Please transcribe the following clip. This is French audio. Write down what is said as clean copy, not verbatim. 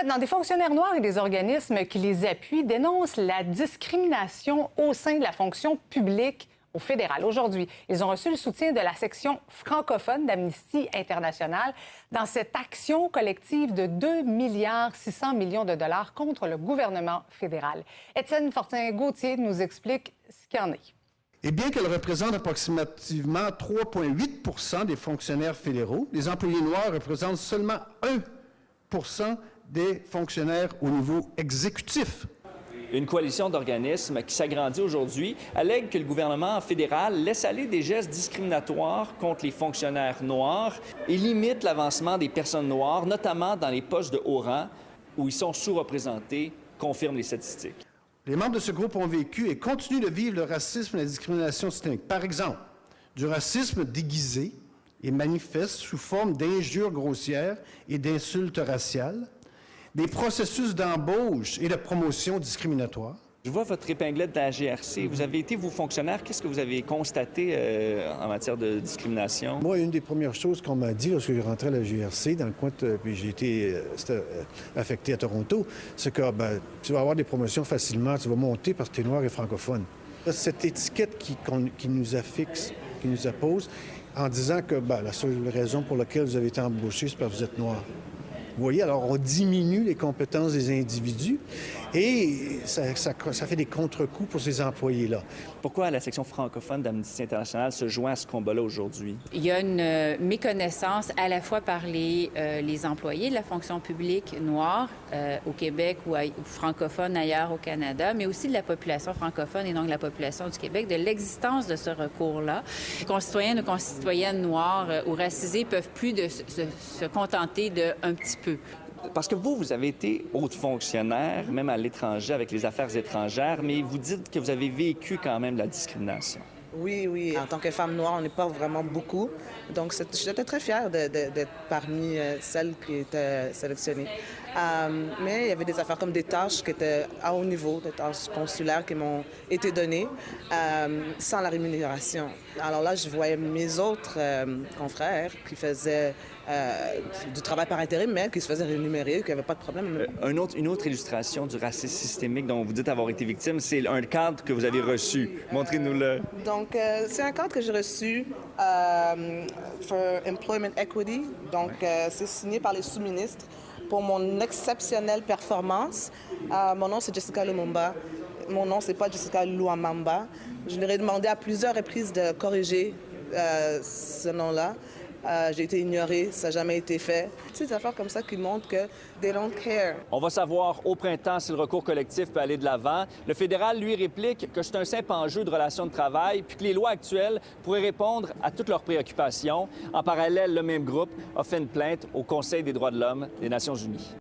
Dans des fonctionnaires noirs et des organismes qui les appuient dénoncent la discrimination au sein de la fonction publique au fédéral. Aujourd'hui, ils ont reçu le soutien de la section francophone d'Amnesty International dans cette action collective de 2,6 milliards de dollars contre le gouvernement fédéral. Étienne Fortin-Gauthier nous explique ce qu'il y en est. Et bien qu'elle représente approximativement 3,8 des fonctionnaires fédéraux, les employés noirs représentent seulement 1 des fonctionnaires au niveau exécutif. Une coalition d'organismes qui s'agrandit aujourd'hui allègue que le gouvernement fédéral laisse aller des gestes discriminatoires contre les fonctionnaires noirs et limite l'avancement des personnes noires, notamment dans les postes de haut rang où ils sont sous-représentés, confirment les statistiques. Les membres de ce groupe ont vécu et continuent de vivre le racisme et la discrimination systémique. Par exemple, du racisme déguisé et manifeste sous forme d'injures grossières et d'insultes raciales, des processus d'embauche et de promotion discriminatoires. Je vois votre épinglette de la GRC. Vous avez été, vous, fonctionnaire. Qu'est-ce que vous avez constaté en matière de discrimination? Moi, une des premières choses qu'on m'a dit lorsque je rentrais à la GRC, dans le coin, puis j'ai été affecté à Toronto, c'est que tu vas avoir des promotions facilement, tu vas monter parce que tu es noir et francophone. Cette étiquette qui nous affixe, qui nous appose, en disant que la seule raison pour laquelle vous avez été embauché, c'est parce que vous êtes noir. Vous voyez, alors on diminue les compétences des individus et ça fait des contre-coups pour ces employés-là. Pourquoi la section francophone d'Amnesty International se joint à ce combat-là aujourd'hui? Il y a une méconnaissance à la fois par les employés de la fonction publique noire au Québec ou francophone ailleurs au Canada, mais aussi de la population francophone et donc de la population du Québec, de l'existence de ce recours-là. Les concitoyens ou concitoyennes noirs ou racisés peuvent plus se contenter d'un petit peu. Parce que vous avez été haute fonctionnaire, même à l'étranger, avec les affaires étrangères, mais vous dites que vous avez vécu quand même la discrimination. Oui. En tant que femme noire, on n'est pas vraiment beaucoup. Donc, j'étais très fière d'être parmi celles qui étaient sélectionnées. Mais il y avait des affaires comme des tâches qui étaient à haut niveau, des tâches consulaires qui m'ont été données sans la rémunération. Alors là, je voyais mes autres confrères qui faisaient du travail par intérim, mais qui se faisaient rémunérer, qui n'avaient pas de problème. Une autre illustration du racisme systémique dont vous dites avoir été victime, c'est un cadre que vous avez reçu. Montrez-nous-le. Donc, c'est un cadre que j'ai reçu for Employment Equity. Donc, c'est signé par les sous-ministres pour mon exceptionnelle performance. Mon nom, c'est Jessica Lumumba. Mon nom, c'est pas Jessica Luamamba. Je leur ai demandé à plusieurs reprises de corriger ce nom-là. J'ai été ignorée, ça n'a jamais été fait. Petites affaires comme ça qui montrent que they don't care. On va savoir au printemps si le recours collectif peut aller de l'avant. Le fédéral, lui, réplique que c'est un simple enjeu de relations de travail puis que les lois actuelles pourraient répondre à toutes leurs préoccupations. En parallèle, le même groupe a fait une plainte au Conseil des droits de l'homme des Nations unies.